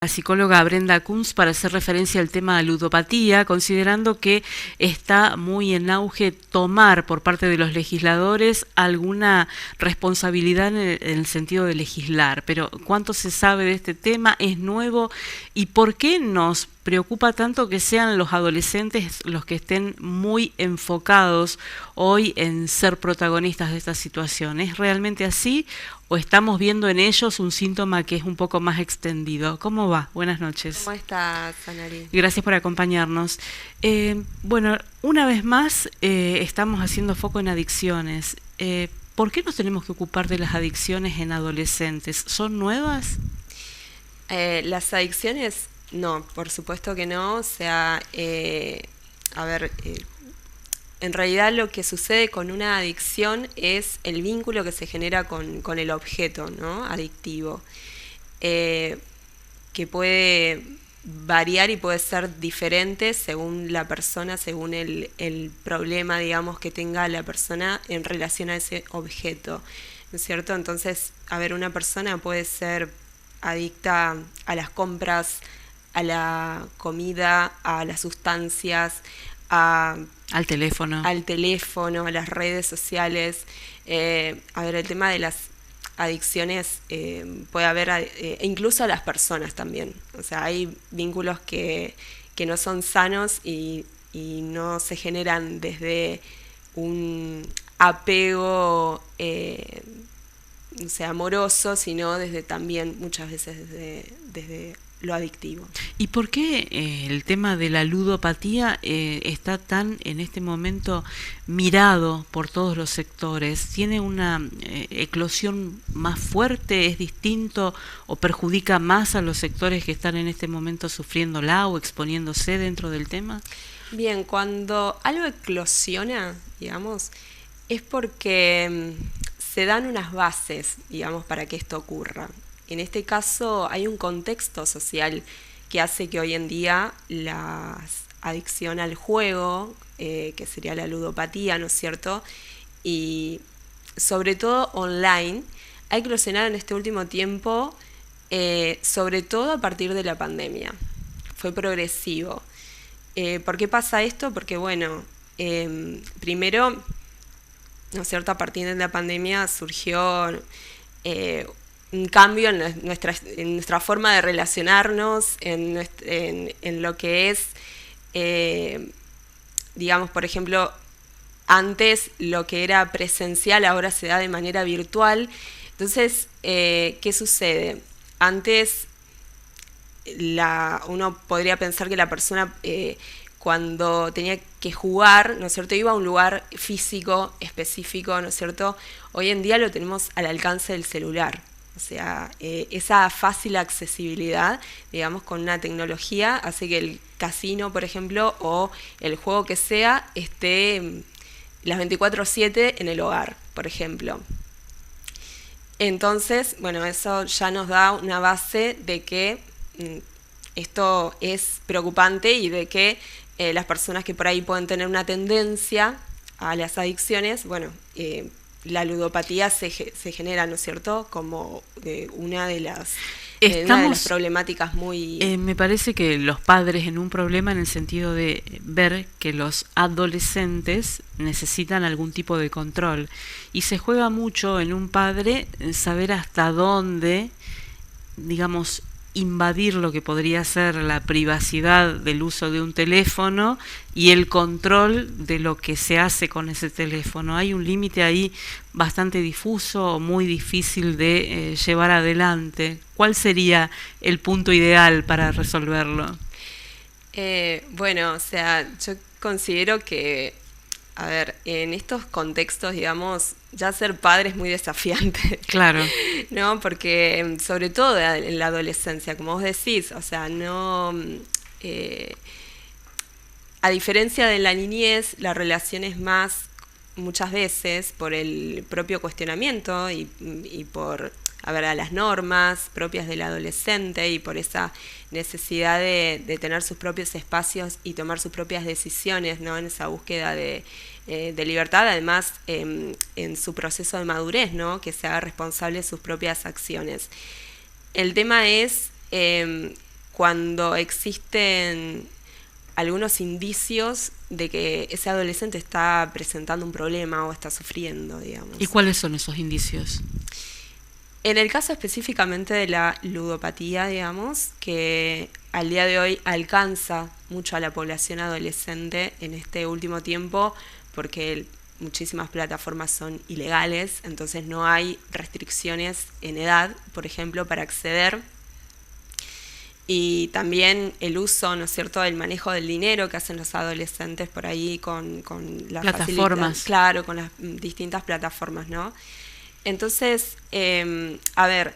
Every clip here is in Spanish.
La psicóloga Brenda Kunz para hacer referencia al tema de ludopatía, considerando que está muy en auge tomar por parte de los legisladores alguna responsabilidad en el sentido de legislar. Pero ¿cuánto se sabe de este tema? ¿Es nuevo? ¿Y por qué nos preocupa tanto que sean los adolescentes los que estén muy enfocados hoy en ser protagonistas de esta situación? ¿Es realmente así o estamos viendo en ellos un síntoma que es un poco más extendido? ¿Cómo va? Buenas noches. ¿Cómo estás, Sanari? Gracias por acompañarnos. Bueno, una vez más estamos haciendo foco en adicciones. ¿Por qué nos tenemos que ocupar de las adicciones en adolescentes? ¿Son nuevas? Las adicciones, no, por supuesto que no. O sea, a ver, en realidad lo que sucede con una adicción es el vínculo que se genera con el objeto, ¿no? Adictivo, que puede variar y puede ser diferente según la persona, según el problema, digamos, que tenga la persona en relación a ese objeto, ¿no es cierto? Entonces, a ver, una persona puede ser adicta a las compras, a la comida, a las sustancias, a Al teléfono. al teléfono, a las redes sociales. A ver, el tema de las adicciones puede haber, incluso a las personas también. O sea, hay vínculos que no son sanos y no se generan desde un apego, no sé, amoroso, sino desde también muchas veces desde lo adictivo. ¿Y por qué el tema de la ludopatía está tan en este momento mirado por todos los sectores? ¿Tiene una eclosión más fuerte? ¿Es distinto o perjudica más a los sectores que están en este momento sufriéndola o exponiéndose dentro del tema? Bien, cuando algo eclosiona, digamos, es porque se dan unas bases, digamos, para que esto ocurra. En este caso hay un contexto social que hace que hoy en día la adicción al juego, que sería la ludopatía, ¿no es cierto? Y sobre todo online, ha eclosionado en este último tiempo, sobre todo a partir de la pandemia. Fue progresivo. ¿Por qué pasa esto? Porque, bueno, primero, ¿no es cierto? A partir de la pandemia surgió un cambio en nuestra forma de relacionarnos, en lo que es, digamos, por ejemplo, antes lo que era presencial ahora se da de manera virtual. Entonces, ¿qué sucede? Antes uno podría pensar que la persona cuando tenía que jugar, ¿no es cierto?, iba a un lugar físico específico, ¿no es cierto? Hoy en día lo tenemos al alcance del celular. O sea, esa fácil accesibilidad, digamos, con una tecnología hace que el casino, por ejemplo, o el juego que sea, esté las 24/7 en el hogar, por ejemplo. Entonces, bueno, eso ya nos da una base de que esto es preocupante y de que las personas que por ahí pueden tener una tendencia a las adicciones, bueno, la ludopatía se genera, ¿no es cierto?, como una de las problemáticas muy... me parece que los padres en un problema en el sentido de ver que los adolescentes necesitan algún tipo de control. Y se juega mucho en un padre saber hasta dónde, digamos, invadir lo que podría ser la privacidad del uso de un teléfono y el control de lo que se hace con ese teléfono. Hay un límite ahí bastante difuso o muy difícil de llevar adelante. ¿Cuál sería el punto ideal para resolverlo? Bueno, o sea, yo considero que, a ver, en estos contextos, digamos, ya ser padre es muy desafiante. Claro. ¿No? Porque sobre todo en la adolescencia, como vos decís, o sea, no... a diferencia de la niñez, la relación es más, muchas veces, por el propio cuestionamiento y por, a ver, a las normas propias del adolescente y por esa necesidad de tener sus propios espacios y tomar sus propias decisiones, ¿no? En esa búsqueda de libertad, además en su proceso de madurez, ¿no? Que se haga responsable de sus propias acciones. El tema es cuando existen algunos indicios de que ese adolescente está presentando un problema o está sufriendo, digamos. ¿Y cuáles son esos indicios? En el caso específicamente de la ludopatía, digamos, que al día de hoy alcanza mucho a la población adolescente en este último tiempo, porque muchísimas plataformas son ilegales, entonces no hay restricciones en edad, por ejemplo, para acceder. Y también el uso, ¿no es cierto?, del manejo del dinero que hacen los adolescentes por ahí con las plataformas. Claro, con las distintas plataformas, ¿no? Entonces, a ver,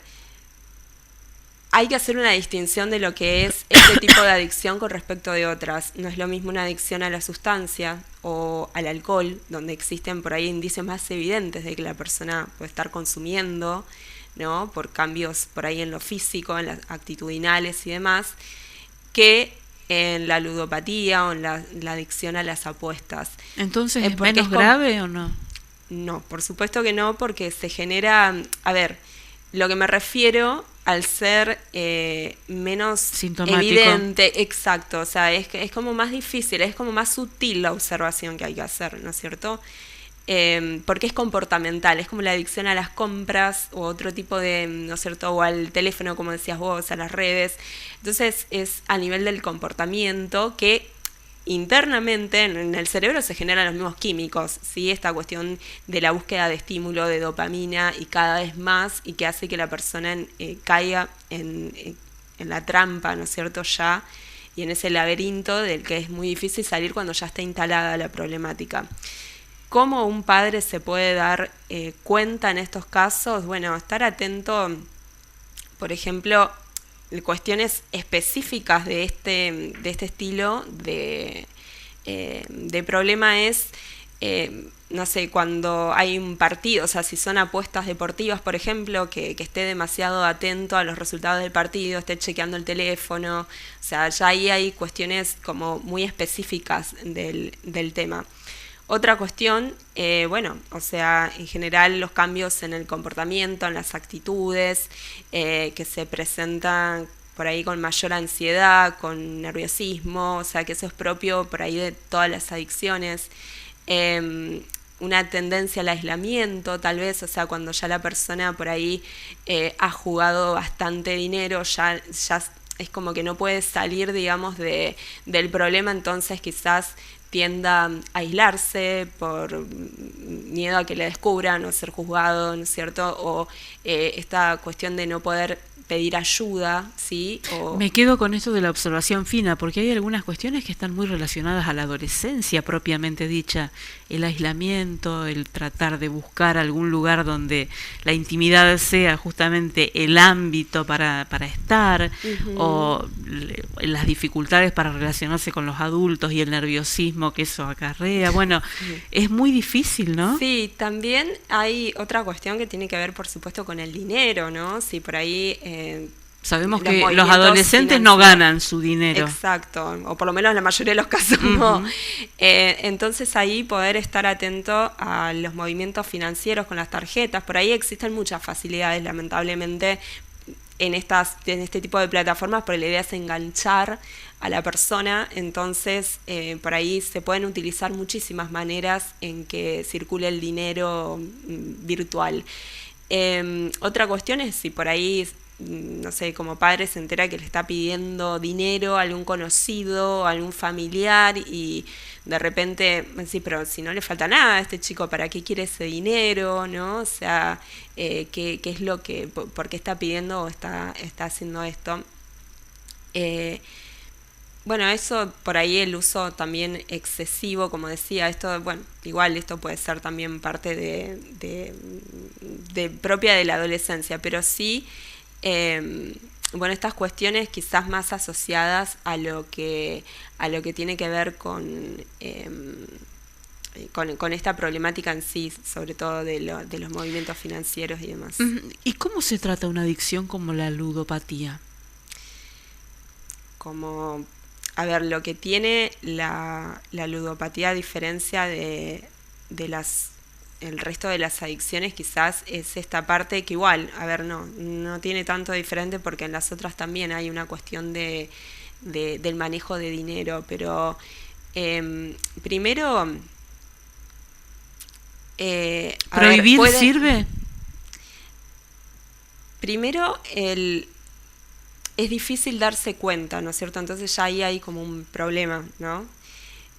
hay que hacer una distinción de lo que es este tipo de adicción con respecto de otras. No es lo mismo una adicción a la sustancia o al alcohol, donde existen por ahí indicios más evidentes de que la persona puede estar consumiendo, ¿no?, por cambios por ahí en lo físico, en las actitudinales y demás, que en la ludopatía o en la adicción a las apuestas. Entonces, ¿es menos grave o no? No, por supuesto que no, porque se genera, a ver, lo que me refiero al ser menos sintomático, evidente, exacto, o sea, es como más difícil, es como más sutil la observación que hay que hacer, ¿no es cierto? Porque es comportamental, es como la adicción a las compras o otro tipo de, ¿no es cierto?, o al teléfono, como decías vos, a las redes. Entonces es a nivel del comportamiento que internamente en el cerebro se generan los mismos químicos, ¿sí? Esta cuestión de la búsqueda de estímulo, de dopamina y cada vez más, y que hace que la persona caiga en la trampa, ¿no es cierto?, ya, y en ese laberinto del que es muy difícil salir cuando ya está instalada la problemática. ¿Cómo un padre se puede dar cuenta en estos casos? Bueno, estar atento, por ejemplo, cuestiones específicas de este estilo de problema es, no sé, cuando hay un partido, o sea, si son apuestas deportivas, por ejemplo, que esté demasiado atento a los resultados del partido, esté chequeando el teléfono, o sea, ya ahí hay cuestiones como muy específicas del tema. Otra cuestión, bueno, o sea, en general los cambios en el comportamiento, en las actitudes, que se presentan por ahí con mayor ansiedad, con nerviosismo, o sea, que eso es propio por ahí de todas las adicciones. Una tendencia al aislamiento, tal vez, o sea, cuando ya la persona por ahí ha jugado bastante dinero, ya es como que no puede salir, digamos, del problema, entonces quizás tienda a aislarse por miedo a que le descubran o ser juzgado, ¿no es cierto? O esta cuestión de no poder pedir ayuda, ¿sí? Me quedo con esto de la observación fina, porque hay algunas cuestiones que están muy relacionadas a la adolescencia propiamente dicha, el aislamiento, el tratar de buscar algún lugar donde la intimidad sea justamente el ámbito para estar, o las dificultades para relacionarse con los adultos y el nerviosismo que eso acarrea. Bueno, es muy difícil, ¿no? Sí, también hay otra cuestión que tiene que ver, por supuesto, con el dinero, ¿no? Si por ahí sabemos que los adolescentes no ganan su dinero. Exacto, o por lo menos en la mayoría de los casos no. Entonces ahí poder estar atento a los movimientos financieros con las tarjetas. Por ahí existen muchas facilidades, lamentablemente, en este tipo de plataformas, pero la idea es enganchar a la persona. Entonces por ahí se pueden utilizar muchísimas maneras en que circule el dinero virtual. Otra cuestión es si por ahí, no sé, como padre se entera que le está pidiendo dinero a algún conocido, a algún familiar, y de repente, sí, pero si no le falta nada a este chico, ¿para qué quiere ese dinero? ¿No? O sea, ¿qué es lo que, por qué está pidiendo o está haciendo esto? Bueno, eso por ahí el uso también excesivo, como decía, esto, bueno, igual esto puede ser también parte de propia de la adolescencia, pero sí, bueno, estas cuestiones quizás más asociadas a lo que tiene que ver con esta problemática en sí, sobre todo de los movimientos financieros y demás. ¿Y cómo se trata una adicción como la ludopatía? Como, a ver, lo que tiene la ludopatía, a diferencia de las el resto de las adicciones quizás es esta parte que igual, a ver, no tiene tanto diferente porque en las otras también hay una cuestión del manejo de dinero, pero primero... ¿Prohibir sirve? Primero, es difícil darse cuenta, ¿no es cierto? Entonces ya ahí hay como un problema, ¿no?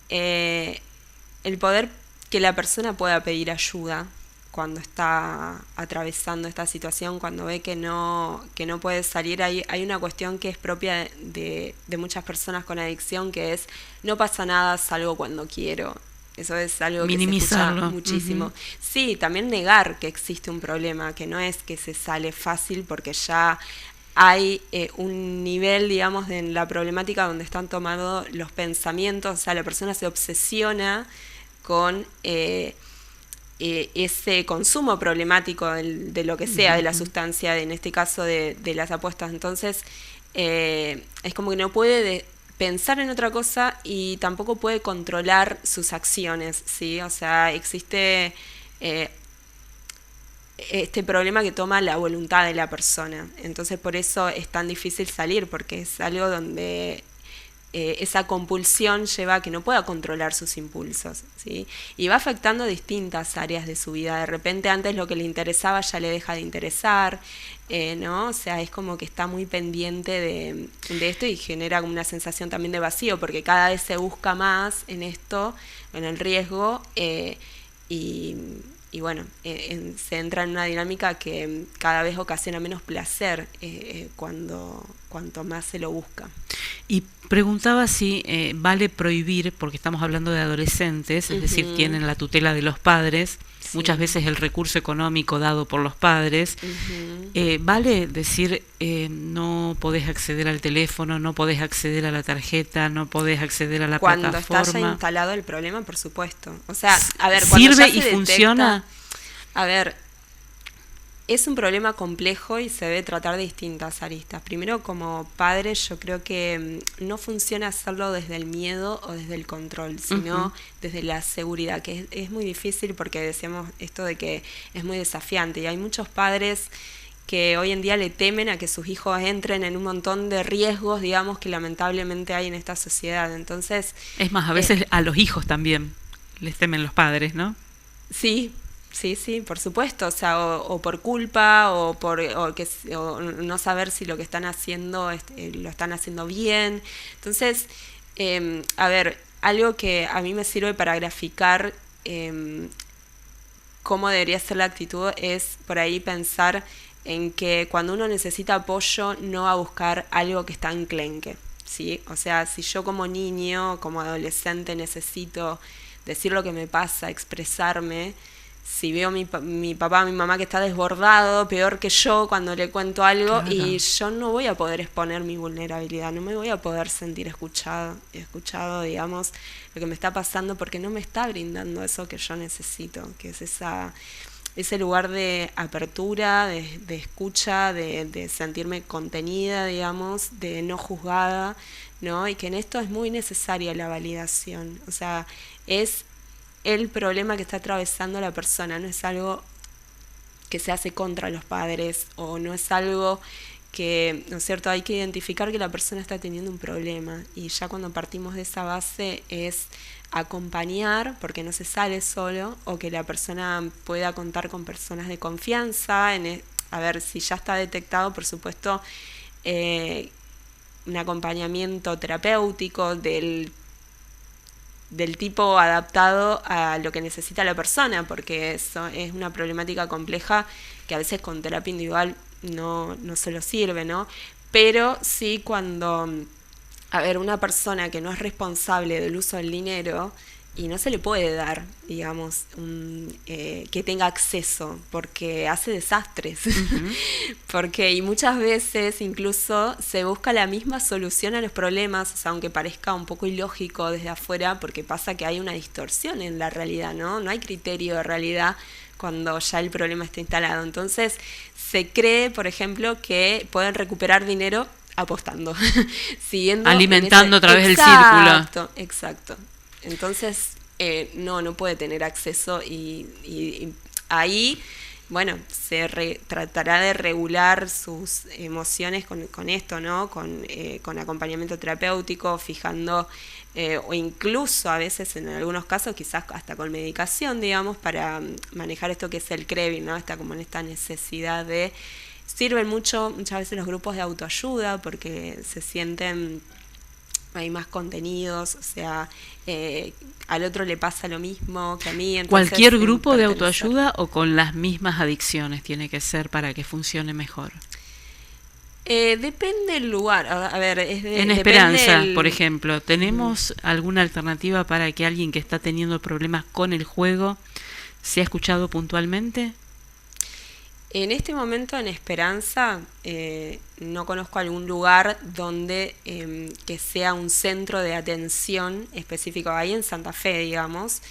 El poder que la persona pueda pedir ayuda cuando está atravesando esta situación, cuando ve que no puede salir, hay una cuestión que es propia de muchas personas con adicción, que es: no pasa nada, salgo cuando quiero. Eso es algo que se escucha muchísimo. Sí, también negar que existe un problema, que no es que se sale fácil porque ya hay un nivel, digamos, en la problemática donde están tomados los pensamientos, o sea, la persona se obsesiona con ese consumo problemático de lo que sea, de la sustancia, en este caso de las apuestas. Entonces, es como que no puede pensar en otra cosa y tampoco puede controlar sus acciones, ¿sí? O sea, existe este problema que toma la voluntad de la persona. Entonces, por eso es tan difícil salir, porque es algo donde esa compulsión lleva a que no pueda controlar sus impulsos, ¿sí? Y va afectando distintas áreas de su vida. De repente antes lo que le interesaba ya le deja de interesar, ¿no? O sea, es como que está muy pendiente de esto y genera como una sensación también de vacío, porque cada vez se busca más en esto, en el riesgo, y bueno, se entra en una dinámica que cada vez ocasiona menos placer cuanto más se lo busca. Y preguntaba si vale prohibir, porque estamos hablando de adolescentes, es decir, tienen la tutela de los padres, muchas veces el recurso económico dado por los padres. ¿Vale decir no podés acceder al teléfono, no podés acceder a la tarjeta, no podés acceder a la plataforma? Cuando está ya instalado el problema, por supuesto. O sea, a ver, cuando ¿sirve ya se y detecta, funciona? A ver, es un problema complejo y se debe tratar de distintas aristas. Primero, como padre, yo creo que no funciona hacerlo desde el miedo o desde el control, sino desde la seguridad, que es muy difícil porque decíamos esto de que es muy desafiante. Y hay muchos padres que hoy en día le temen a que sus hijos entren en un montón de riesgos, digamos, que lamentablemente hay en esta sociedad. Entonces, es más, a veces a los hijos también les temen los padres, ¿no? Sí, por supuesto, o sea, o por culpa, o no saber si lo que están haciendo lo están haciendo bien. Entonces, a ver, algo que a mí me sirve para graficar cómo debería ser la actitud es por ahí pensar en que cuando uno necesita apoyo no va a buscar algo que está enclenque, ¿sí? O sea, si yo como niño, como adolescente necesito decir lo que me pasa, expresarme, si veo mi papá, mi mamá que está desbordado, peor que yo cuando le cuento algo, claro, y yo no voy a poder exponer mi vulnerabilidad, no me voy a poder sentir escuchado, digamos, lo que me está pasando, porque no me está brindando eso que yo necesito, que es ese lugar de apertura, de escucha, de sentirme contenida, digamos, de no juzgada, ¿no? Y que en esto es muy necesaria la validación, o sea, es el problema que está atravesando la persona, no es algo que se hace contra los padres, o no es algo que, ¿no es cierto?, hay que identificar que la persona está teniendo un problema, y ya cuando partimos de esa base es acompañar, porque no se sale solo, o que la persona pueda contar con personas de confianza, a ver, si ya está detectado, por supuesto, un acompañamiento terapéutico del tipo adaptado a lo que necesita la persona, porque eso es una problemática compleja que a veces con terapia individual no solo sirve, ¿no? Pero sí cuando, a ver, una persona que no es responsable del uso del dinero y no se le puede dar, digamos, que tenga acceso, porque hace desastres. Y muchas veces incluso se busca la misma solución a los problemas, o sea, aunque parezca un poco ilógico desde afuera, porque pasa que hay una distorsión en la realidad, ¿no? No hay criterio de realidad cuando ya el problema está instalado. Entonces, se cree, por ejemplo, que pueden recuperar dinero apostando, siguiendo alimentando a través del círculo. Exacto. Entonces, no puede tener acceso y ahí, bueno, tratará de regular sus emociones con esto, ¿no? Con acompañamiento terapéutico, fijando, o incluso a veces en algunos casos quizás hasta con medicación, digamos, para manejar esto que es el craving, ¿no? Está como en esta necesidad de... Sirven muchas veces los grupos de autoayuda porque se sienten... Hay más contenidos, o sea, al otro le pasa lo mismo que a mí. Entonces, ¿cualquier grupo de autoayuda o con las mismas adicciones tiene que ser para que funcione mejor? Depende del lugar. A ver, en Esperanza, por ejemplo, ¿tenemos alguna alternativa para que alguien que está teniendo problemas con el juego sea escuchado puntualmente? En este momento en Esperanza no conozco algún lugar donde que sea un centro de atención específico. Ahí en Santa Fe, digamos,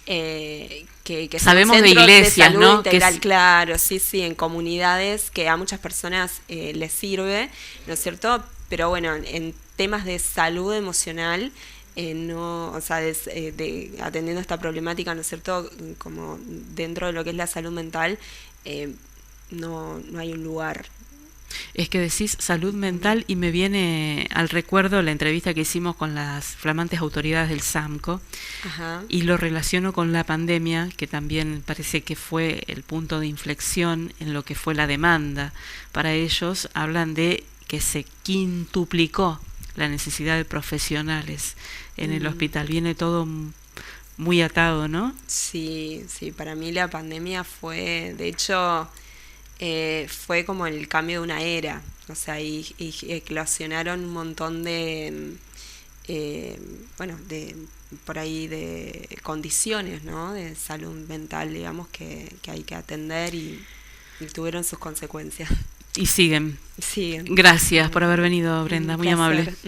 que sabemos de iglesias, de salud, ¿no? Integral, claro, sí, en comunidades que a muchas personas les sirve, ¿no es cierto? Pero bueno, en temas de salud emocional, no, o sea, atendiendo esta problemática, ¿no es cierto? Como dentro de lo que es la salud mental, no hay un lugar. Es que decís salud mental y me viene al recuerdo la entrevista que hicimos con las flamantes autoridades del SAMCO. Ajá. Y lo relaciono con la pandemia, que también parece que fue el punto de inflexión en lo que fue la demanda. Para ellos hablan de que se quintuplicó la necesidad de profesionales en el hospital. Viene todo muy atado, ¿no? Sí, para mí la pandemia fue, de hecho... fue como el cambio de una era, o sea, y eclosionaron un montón de, bueno, de por ahí de condiciones, ¿no? De salud mental, digamos, que hay que atender y tuvieron sus consecuencias. Y siguen. Siguen. Gracias por haber venido, Brenda, muy placer. amable.